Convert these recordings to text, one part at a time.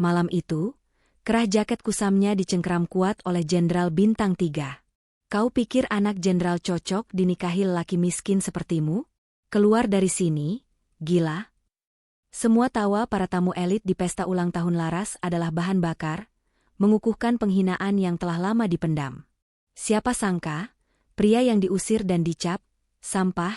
Malam itu, kerah jaket kusamnya dicengkeram kuat oleh Jenderal Bintang 3. Kau pikir anak jenderal cocok dinikahi lelaki miskin sepertimu? Keluar dari sini, gila. Semua tawa para tamu elit di pesta ulang tahun Laras adalah bahan bakar, mengukuhkan penghinaan yang telah lama dipendam. Siapa sangka, pria yang diusir dan dicap sampah,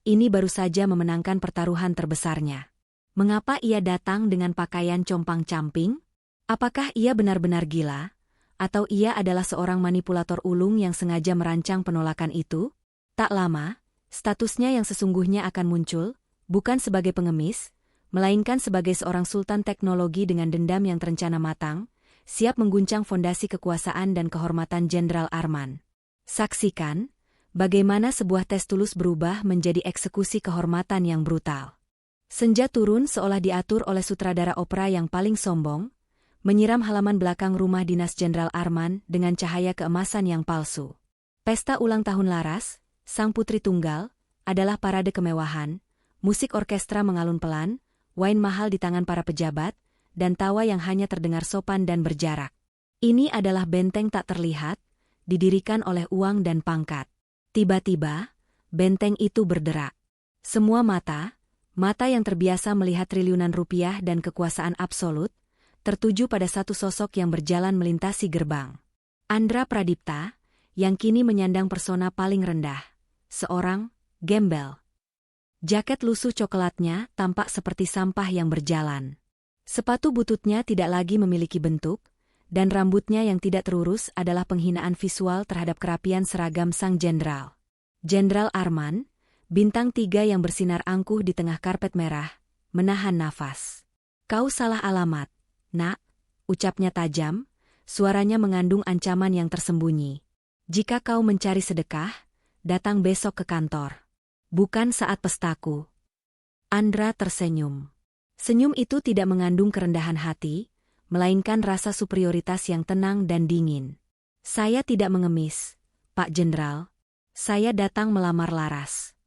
ini baru saja memenangkan pertaruhan terbesarnya. Mengapa ia datang dengan pakaian compang-camping? Apakah ia benar-benar gila? Atau ia adalah seorang manipulator ulung yang sengaja merancang penolakan itu? Tak lama, statusnya yang sesungguhnya akan muncul, bukan sebagai pengemis, melainkan sebagai seorang sultan teknologi dengan dendam yang terencana matang, siap mengguncang fondasi kekuasaan dan kehormatan Jenderal Arman. Saksikan bagaimana sebuah tes tulus berubah menjadi eksekusi kehormatan yang brutal. Senja turun seolah diatur oleh sutradara opera yang paling sombong, menyiram halaman belakang rumah dinas Jenderal Arman dengan cahaya keemasan yang palsu. Pesta ulang tahun Laras, Sang Putri Tunggal, adalah parade kemewahan, musik orkestra mengalun pelan, wine mahal di tangan para pejabat, dan tawa yang hanya terdengar sopan dan berjarak. Ini adalah benteng tak terlihat, didirikan oleh uang dan pangkat. Tiba-tiba, benteng itu berderak. Semua mata yang terbiasa melihat triliunan rupiah dan kekuasaan absolut, tertuju pada satu sosok yang berjalan melintasi gerbang. Andra Pradipta, yang kini menyandang persona paling rendah. Seorang gembel. Jaket lusuh coklatnya tampak seperti sampah yang berjalan. Sepatu bututnya tidak lagi memiliki bentuk, dan rambutnya yang tidak terurus adalah penghinaan visual terhadap kerapian seragam sang jenderal. Jenderal Arman, Bintang 3 yang bersinar angkuh di tengah karpet merah, menahan nafas. Kau salah alamat, nak, ucapnya tajam, suaranya mengandung ancaman yang tersembunyi. Jika kau mencari sedekah, datang besok ke kantor. Bukan saat pestaku. Andra tersenyum. Senyum itu tidak mengandung kerendahan hati, melainkan rasa superioritas yang tenang dan dingin. Saya tidak mengemis, Pak Jenderal. Saya datang melamar Laras.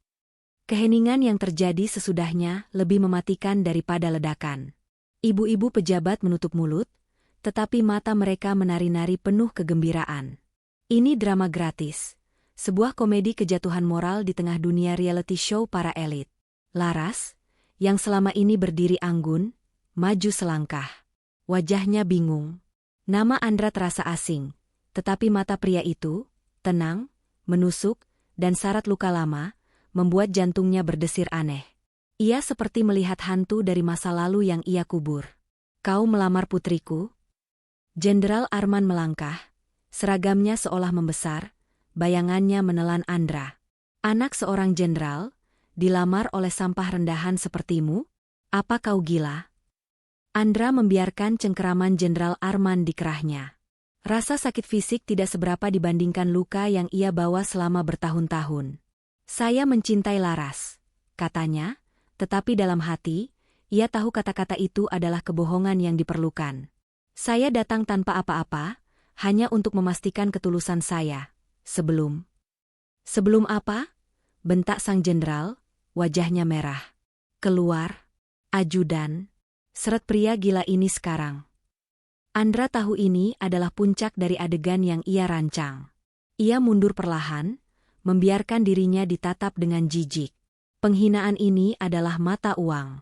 Keheningan yang terjadi sesudahnya lebih mematikan daripada ledakan. Ibu-ibu pejabat menutup mulut, tetapi mata mereka menari-nari penuh kegembiraan. Ini drama gratis, sebuah komedi kejatuhan moral di tengah dunia reality show para elit. Laras, yang selama ini berdiri anggun, maju selangkah. Wajahnya bingung. Nama Andra terasa asing, tetapi mata pria itu, tenang, menusuk, dan syarat luka lama, membuat jantungnya berdesir aneh. Ia seperti melihat hantu dari masa lalu yang ia kubur. Kau melamar putriku? Jenderal Arman melangkah, seragamnya seolah membesar, bayangannya menelan Andra. Anak seorang jenderal, dilamar oleh sampah rendahan sepertimu? Apa kau gila? Andra membiarkan cengkeraman Jenderal Arman di kerahnya. Rasa sakit fisik tidak seberapa dibandingkan luka yang ia bawa selama bertahun-tahun. Saya mencintai Laras, katanya. Tetapi dalam hati, ia tahu kata-kata itu adalah kebohongan yang diperlukan. Saya datang tanpa apa-apa, hanya untuk memastikan ketulusan saya. Sebelum apa? Bentak sang jenderal, wajahnya merah. Keluar, ajudan. Seret pria gila ini sekarang. Andra tahu ini adalah puncak dari adegan yang ia rancang. Ia mundur perlahan, membiarkan dirinya ditatap dengan jijik. Penghinaan ini adalah mata uang.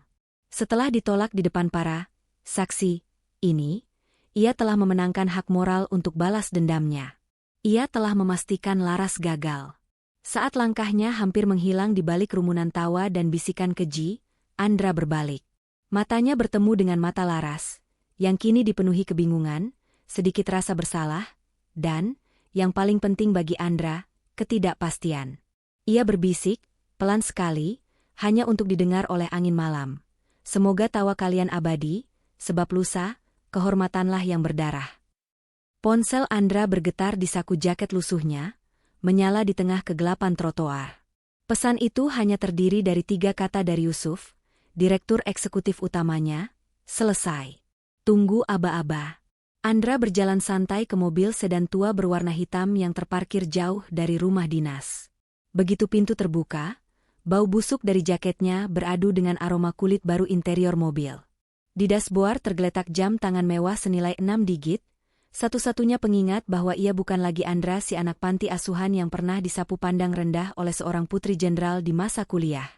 Setelah ditolak di depan para saksi ini, ia telah memenangkan hak moral untuk balas dendamnya. Ia telah memastikan Laras gagal. Saat langkahnya hampir menghilang di balik rumunan tawa dan bisikan keji, Andra berbalik. Matanya bertemu dengan mata Laras, yang kini dipenuhi kebingungan, sedikit rasa bersalah, dan, yang paling penting bagi Andra, ketidakpastian. Ia berbisik, pelan sekali, hanya untuk didengar oleh angin malam. Semoga tawa kalian abadi, sebab lusa, kehormatanlah yang berdarah. Ponsel Andra bergetar di saku jaket lusuhnya, menyala di tengah kegelapan trotoar. Pesan itu hanya terdiri dari 3 kata dari Yusuf, direktur eksekutif utamanya, selesai. Tunggu aba-aba. Andra berjalan santai ke mobil sedan tua berwarna hitam yang terparkir jauh dari rumah dinas. Begitu pintu terbuka, bau busuk dari jaketnya beradu dengan aroma kulit baru interior mobil. Di dashboard tergeletak jam tangan mewah senilai 6 digit, satu-satunya pengingat bahwa ia bukan lagi Andra si anak panti asuhan yang pernah disapu pandang rendah oleh seorang putri jenderal di masa kuliah.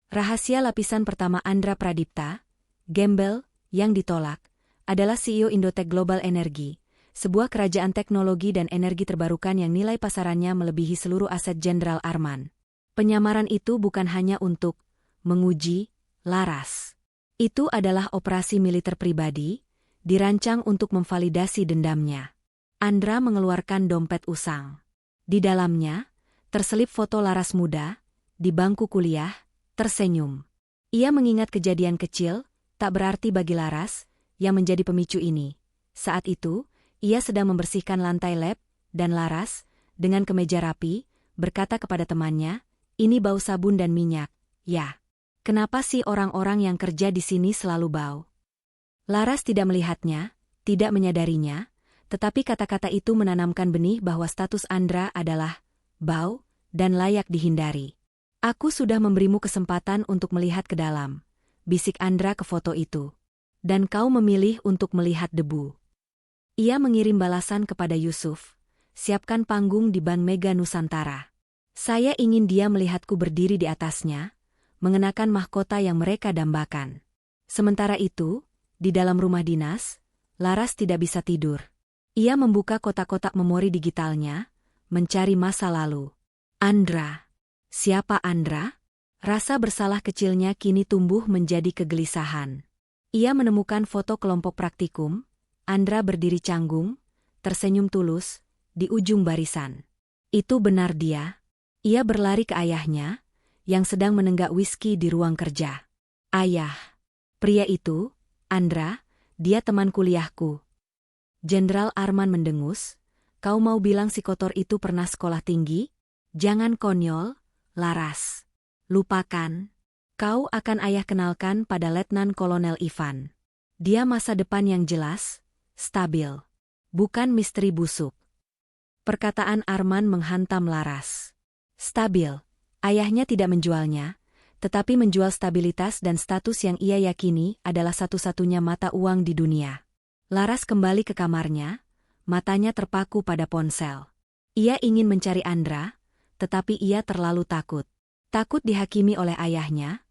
Rahasia lapisan pertama Andra Pradipta, gembel, yang ditolak, adalah CEO Indotech Global Energy, sebuah kerajaan teknologi dan energi terbarukan yang nilai pasarannya melebihi seluruh aset Jenderal Arman. Penyamaran itu bukan hanya untuk menguji Laras. Itu adalah operasi militer pribadi, dirancang untuk memvalidasi dendamnya. Andra mengeluarkan dompet usang. Di dalamnya, terselip foto Laras muda, di bangku kuliah, tersenyum. Ia mengingat kejadian kecil, tak berarti bagi Laras, yang menjadi pemicu ini. Saat itu, ia sedang membersihkan lantai lab, dan Laras, dengan kemeja rapi, berkata kepada temannya, "Ini bau sabun dan minyak, ya. Kenapa sih orang-orang yang kerja di sini selalu bau?" Laras tidak melihatnya, tidak menyadarinya, tetapi kata-kata itu menanamkan benih bahwa status Andra adalah bau dan layak dihindari. "Aku sudah memberimu kesempatan untuk melihat ke dalam," bisik Andra ke foto itu. "Dan kau memilih untuk melihat debu." Ia mengirim balasan kepada Yusuf, "Siapkan panggung di Bank Mega Nusantara. Saya ingin dia melihatku berdiri di atasnya, mengenakan mahkota yang mereka dambakan." Sementara itu, di dalam rumah dinas, Laras tidak bisa tidur. Ia membuka kotak-kotak memori digitalnya, mencari masa lalu. Andra. Siapa Andra? Rasa bersalah kecilnya kini tumbuh menjadi kegelisahan. Ia menemukan foto kelompok praktikum, Andra berdiri canggung, tersenyum tulus, di ujung barisan. Itu benar dia. Ia berlari ke ayahnya, yang sedang menenggak whisky di ruang kerja. "Ayah. Pria itu, Andra, dia teman kuliahku." Jenderal Arman mendengus, "Kau mau bilang si kotor itu pernah sekolah tinggi? Jangan konyol, Laras. Lupakan. Kau akan ayah kenalkan pada Letnan Kolonel Ivan. Dia masa depan yang jelas, stabil. Bukan misteri busuk." Perkataan Arman menghantam Laras. Stabil. Ayahnya tidak menjualnya, tetapi menjual stabilitas dan status yang ia yakini adalah satu-satunya mata uang di dunia. Laras kembali ke kamarnya, matanya terpaku pada ponsel. Ia ingin mencari Andra, tetapi ia terlalu takut. Takut dihakimi oleh ayahnya,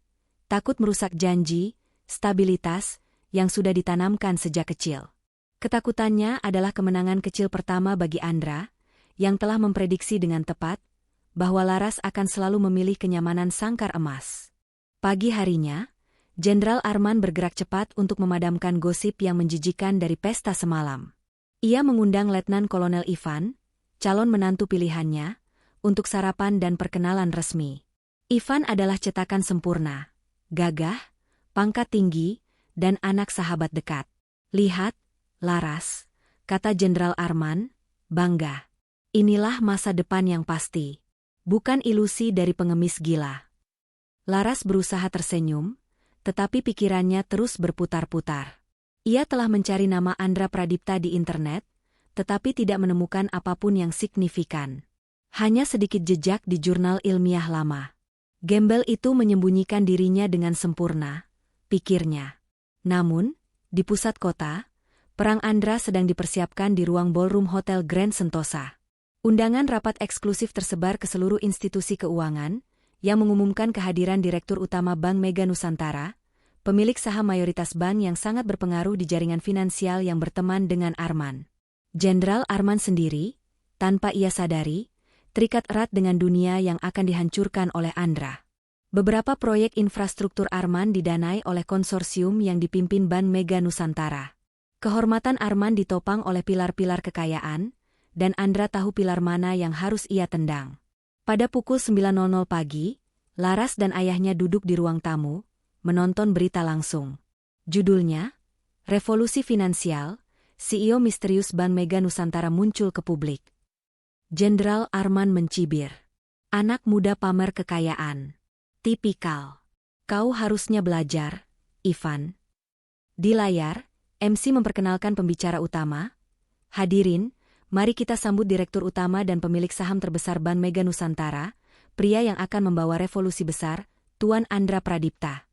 takut merusak janji, stabilitas, yang sudah ditanamkan sejak kecil. Ketakutannya adalah kemenangan kecil pertama bagi Andra, yang telah memprediksi dengan tepat, bahwa Laras akan selalu memilih kenyamanan sangkar emas. Pagi harinya, Jenderal Arman bergerak cepat untuk memadamkan gosip yang menjijikan dari pesta semalam. Ia mengundang Letnan Kolonel Ivan, calon menantu pilihannya, untuk sarapan dan perkenalan resmi. Ivan adalah cetakan sempurna, gagah, pangkat tinggi, dan anak sahabat dekat. "Lihat, Laras," kata Jenderal Arman, bangga. "Inilah masa depan yang pasti. Bukan ilusi dari pengemis gila." Laras berusaha tersenyum, tetapi pikirannya terus berputar-putar. Ia telah mencari nama Andra Pradipta di internet, tetapi tidak menemukan apapun yang signifikan. Hanya sedikit jejak di jurnal ilmiah lama. Gembel itu menyembunyikan dirinya dengan sempurna, pikirnya. Namun, di pusat kota, perang Andra sedang dipersiapkan di ruang ballroom Hotel Grand Sentosa. Undangan rapat eksklusif tersebar ke seluruh institusi keuangan, yang mengumumkan kehadiran Direktur Utama Bank Mega Nusantara, pemilik saham mayoritas bank yang sangat berpengaruh di jaringan finansial yang berteman dengan Arman. Jenderal Arman sendiri, tanpa ia sadari, terikat erat dengan dunia yang akan dihancurkan oleh Andra. Beberapa proyek infrastruktur Arman didanai oleh konsorsium yang dipimpin Bank Mega Nusantara. Kehormatan Arman ditopang oleh pilar-pilar kekayaan, dan Andra tahu pilar mana yang harus ia tendang. Pada pukul 9.00 pagi, Laras dan ayahnya duduk di ruang tamu, menonton berita langsung. Judulnya, Revolusi Finansial, CEO misterius Bank Mega Nusantara muncul ke publik. Jenderal Arman mencibir. "Anak muda pamer kekayaan. Tipikal. Kau harusnya belajar, Ivan." Di layar, MC memperkenalkan pembicara utama. "Hadirin, mari kita sambut Direktur Utama dan pemilik saham terbesar Bank Mega Nusantara, pria yang akan membawa revolusi besar, Tuan Andra Pradipta."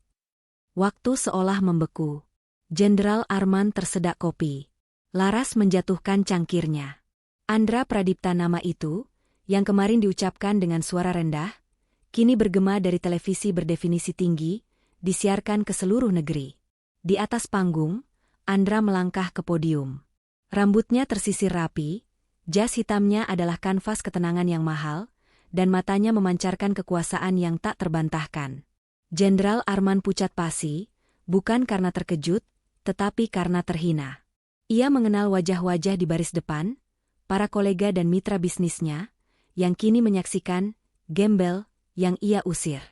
Waktu seolah membeku. Jenderal Arman tersedak kopi. Laras menjatuhkan cangkirnya. Andra Pradipta, nama itu, yang kemarin diucapkan dengan suara rendah, kini bergema dari televisi berdefinisi tinggi, disiarkan ke seluruh negeri. Di atas panggung, Andra melangkah ke podium. Rambutnya tersisir rapi, jas hitamnya adalah kanvas ketenangan yang mahal, dan matanya memancarkan kekuasaan yang tak terbantahkan. Jenderal Arman pucat pasi, bukan karena terkejut, tetapi karena terhina. Ia mengenal wajah-wajah di baris depan, para kolega dan mitra bisnisnya, yang kini menyaksikan gembel yang ia usir.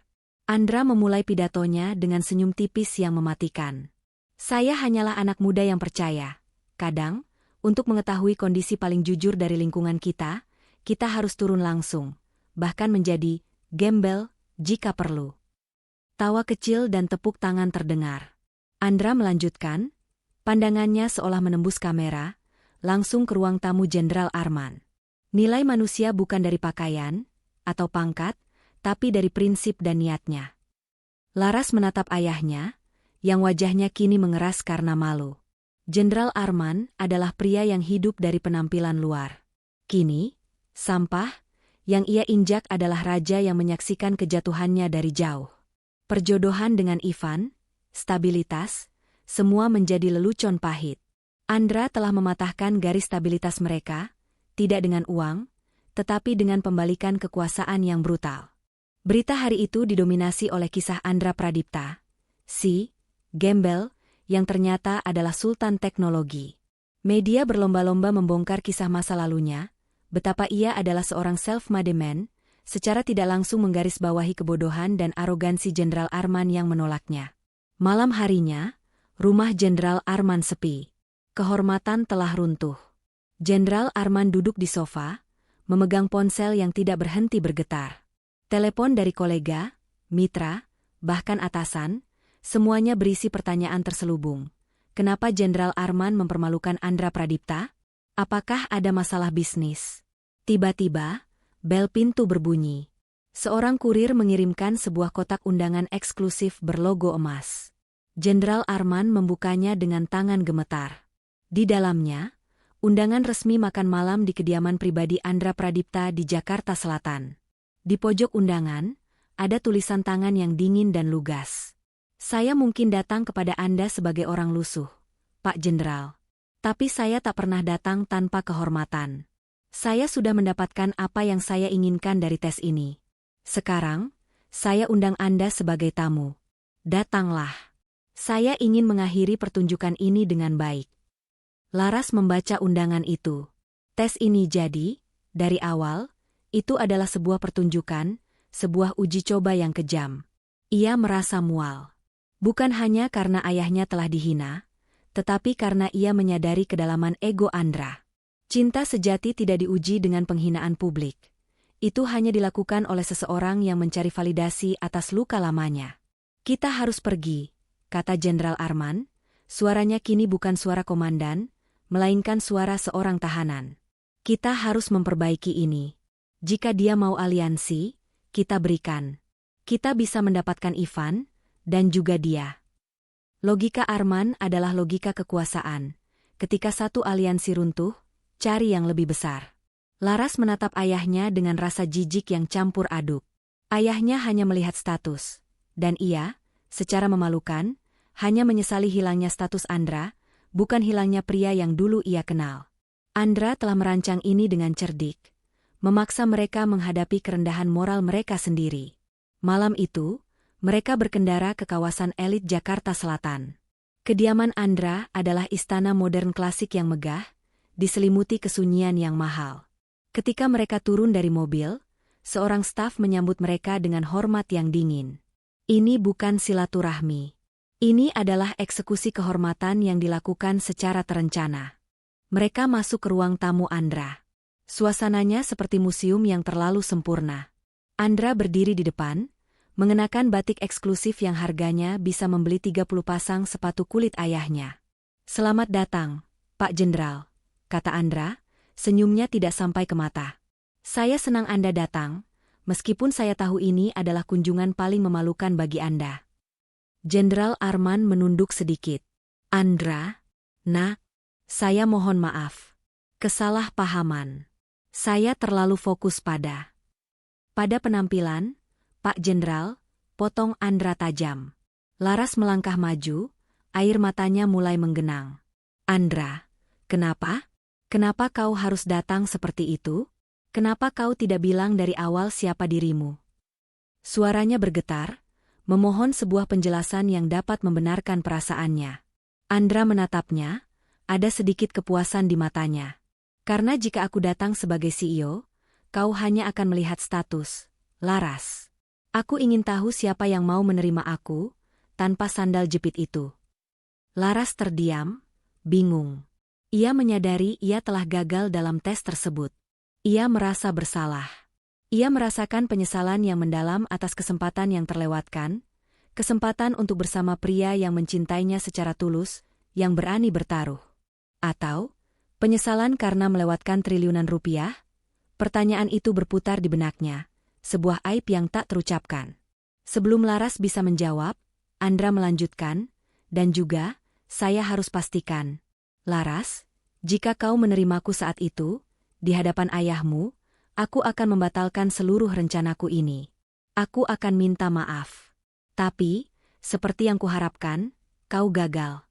Andra memulai pidatonya dengan senyum tipis yang mematikan. Saya hanyalah anak muda yang percaya. Kadang, untuk mengetahui kondisi paling jujur dari lingkungan kita harus turun langsung, bahkan menjadi gembel jika perlu. Tawa kecil dan tepuk tangan terdengar. Andra melanjutkan, pandangannya seolah menembus kamera, langsung ke ruang tamu Jenderal Arman. Nilai manusia bukan dari pakaian atau pangkat, tapi dari prinsip dan niatnya. Laras menatap ayahnya, yang wajahnya kini mengeras karena malu. Jenderal Arman adalah pria yang hidup dari penampilan luar. Kini, sampah yang ia injak adalah raja yang menyaksikan kejatuhannya dari jauh. Perjodohan dengan Ivan, stabilitas, semua menjadi lelucon pahit. Andra telah mematahkan garis stabilitas mereka, tidak dengan uang, tetapi dengan pembalikan kekuasaan yang brutal. Berita hari itu didominasi oleh kisah Andra Pradipta, si gembel, yang ternyata adalah sultan teknologi. Media berlomba-lomba membongkar kisah masa lalunya, betapa ia adalah seorang self-made man, secara tidak langsung menggarisbawahi kebodohan dan arogansi Jenderal Arman yang menolaknya. Malam harinya, rumah Jenderal Arman sepi. Kehormatan telah runtuh. Jenderal Arman duduk di sofa, memegang ponsel yang tidak berhenti bergetar. Telepon dari kolega, mitra, bahkan atasan, semuanya berisi pertanyaan terselubung. Kenapa Jenderal Arman mempermalukan Andra Pradipta? Apakah ada masalah bisnis? Tiba-tiba, bel pintu berbunyi. Seorang kurir mengirimkan sebuah kotak undangan eksklusif berlogo emas. Jenderal Arman membukanya dengan tangan gemetar. Di dalamnya, undangan resmi makan malam di kediaman pribadi Andra Pradipta di Jakarta Selatan. Di pojok undangan, ada tulisan tangan yang dingin dan lugas. Saya mungkin datang kepada Anda sebagai orang lusuh, Pak Jenderal. Tapi saya tak pernah datang tanpa kehormatan. Saya sudah mendapatkan apa yang saya inginkan dari tes ini. Sekarang, saya undang Anda sebagai tamu. Datanglah. Saya ingin mengakhiri pertunjukan ini dengan baik. Laras membaca undangan itu. Tes ini jadi, dari awal, itu adalah sebuah pertunjukan, sebuah uji coba yang kejam. Ia merasa mual. Bukan hanya karena ayahnya telah dihina, tetapi karena ia menyadari kedalaman ego Andra. Cinta sejati tidak diuji dengan penghinaan publik. Itu hanya dilakukan oleh seseorang yang mencari validasi atas luka lamanya. Kita harus pergi, kata Jenderal Arman. Suaranya kini bukan suara komandan, melainkan suara seorang tahanan. Kita harus memperbaiki ini. Jika dia mau aliansi, kita berikan. Kita bisa mendapatkan Ivan, dan juga dia. Logika Arman adalah logika kekuasaan. Ketika satu aliansi runtuh, cari yang lebih besar. Laras menatap ayahnya dengan rasa jijik yang campur aduk. Ayahnya hanya melihat status. Dan ia, secara memalukan, hanya menyesali hilangnya status Andra, bukan hilangnya pria yang dulu ia kenal. Andra telah merancang ini dengan cerdik, memaksa mereka menghadapi kerendahan moral mereka sendiri. Malam itu, mereka berkendara ke kawasan elit Jakarta Selatan. Kediaman Andra adalah istana modern klasik yang megah, diselimuti kesunyian yang mahal. Ketika mereka turun dari mobil, seorang staf menyambut mereka dengan hormat yang dingin. Ini bukan silaturahmi. Ini adalah eksekusi kehormatan yang dilakukan secara terencana. Mereka masuk ke ruang tamu Andra. Suasananya seperti museum yang terlalu sempurna. Andra berdiri di depan, mengenakan batik eksklusif yang harganya bisa membeli 30 pasang sepatu kulit ayahnya. Selamat datang, Pak Jenderal, kata Andra, senyumnya tidak sampai ke mata. Saya senang Anda datang, meskipun saya tahu ini adalah kunjungan paling memalukan bagi Anda. Jenderal Arman menunduk sedikit. Andra, nak, saya mohon maaf. Kesalahpahaman. Saya terlalu fokus pada penampilan, Pak Jenderal, potong Andra tajam. Laras melangkah maju, air matanya mulai menggenang. Andra, kenapa? Kenapa kau harus datang seperti itu? Kenapa kau tidak bilang dari awal siapa dirimu? Suaranya bergetar, memohon sebuah penjelasan yang dapat membenarkan perasaannya. Andra menatapnya, ada sedikit kepuasan di matanya. Karena jika aku datang sebagai CEO, kau hanya akan melihat status, Laras. Aku ingin tahu siapa yang mau menerima aku, tanpa sandal jepit itu. Laras terdiam, bingung. Ia menyadari ia telah gagal dalam tes tersebut. Ia merasa bersalah. Ia merasakan penyesalan yang mendalam atas kesempatan yang terlewatkan, kesempatan untuk bersama pria yang mencintainya secara tulus, yang berani bertaruh. Atau, penyesalan karena melewatkan triliunan rupiah? Pertanyaan itu berputar di benaknya, sebuah aib yang tak terucapkan. Sebelum Laras bisa menjawab, Andra melanjutkan, dan juga, saya harus pastikan. Laras, jika kau menerimaku saat itu, di hadapan ayahmu, aku akan membatalkan seluruh rencanaku ini. Aku akan minta maaf. Tapi, seperti yang kuharapkan, kau gagal.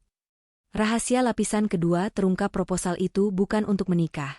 Rahasia lapisan kedua terungkap proposal itu bukan untuk menikah,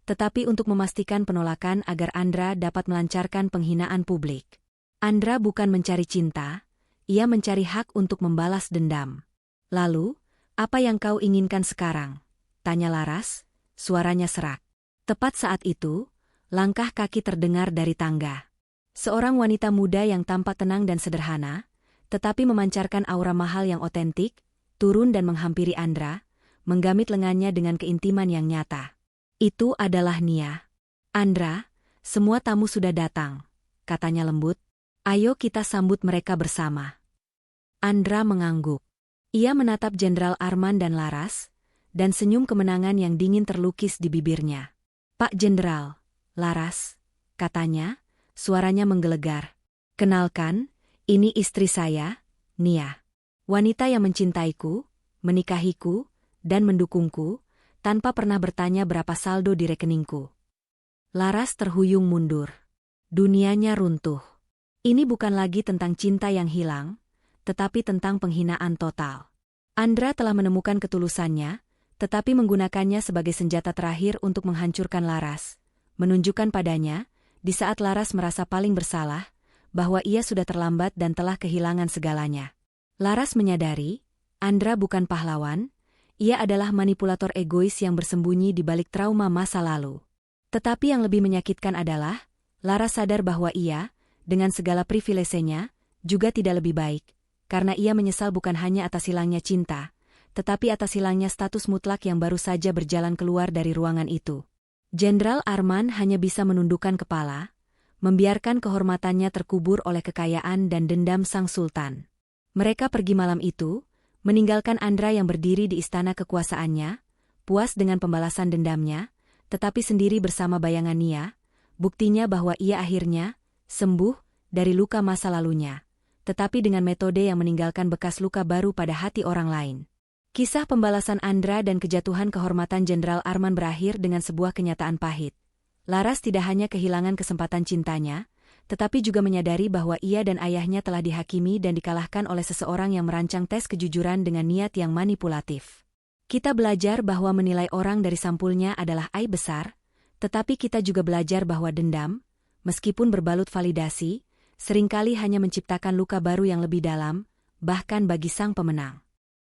tetapi untuk memastikan penolakan agar Andra dapat melancarkan penghinaan publik. Andra bukan mencari cinta, ia mencari hak untuk membalas dendam. Lalu, apa yang kau inginkan sekarang? Tanya Laras, suaranya serak. Tepat saat itu, langkah kaki terdengar dari tangga. Seorang wanita muda yang tampak tenang dan sederhana, tetapi memancarkan aura mahal yang otentik, turun dan menghampiri Andra, menggamit lengannya dengan keintiman yang nyata. Itu adalah Nia. Andra, semua tamu sudah datang, katanya lembut. Ayo kita sambut mereka bersama. Andra mengangguk. Ia menatap Jenderal Arman dan Laras, dan senyum kemenangan yang dingin terlukis di bibirnya. Pak Jenderal, Laras, katanya, suaranya menggelegar. Kenalkan, ini istri saya, Nia. Wanita yang mencintaiku, menikahiku, dan mendukungku, tanpa pernah bertanya berapa saldo di rekeningku. Laras terhuyung mundur. Dunianya runtuh. Ini bukan lagi tentang cinta yang hilang, tetapi tentang penghinaan total. Andra telah menemukan ketulusannya, tetapi menggunakannya sebagai senjata terakhir untuk menghancurkan Laras, menunjukkan padanya, di saat Laras merasa paling bersalah, bahwa ia sudah terlambat dan telah kehilangan segalanya. Laras menyadari, Andra bukan pahlawan, ia adalah manipulator egois yang bersembunyi di balik trauma masa lalu. Tetapi yang lebih menyakitkan adalah, Laras sadar bahwa ia, dengan segala privilesenya, juga tidak lebih baik, karena ia menyesal bukan hanya atas hilangnya cinta, tetapi atas hilangnya status mutlak yang baru saja berjalan keluar dari ruangan itu. Jenderal Arman hanya bisa menundukkan kepala, membiarkan kehormatannya terkubur oleh kekayaan dan dendam sang sultan. Mereka pergi malam itu, meninggalkan Andra yang berdiri di istana kekuasaannya, puas dengan pembalasan dendamnya, tetapi sendiri bersama bayangan Nia, buktinya bahwa ia akhirnya sembuh dari luka masa lalunya, tetapi dengan metode yang meninggalkan bekas luka baru pada hati orang lain. Kisah pembalasan Andra dan kejatuhan kehormatan Jenderal Arman berakhir dengan sebuah kenyataan pahit. Laras tidak hanya kehilangan kesempatan cintanya, tetapi juga menyadari bahwa ia dan ayahnya telah dihakimi dan dikalahkan oleh seseorang yang merancang tes kejujuran dengan niat yang manipulatif. Kita belajar bahwa menilai orang dari sampulnya adalah aib besar, tetapi kita juga belajar bahwa dendam, meskipun berbalut validasi, seringkali hanya menciptakan luka baru yang lebih dalam, bahkan bagi sang pemenang.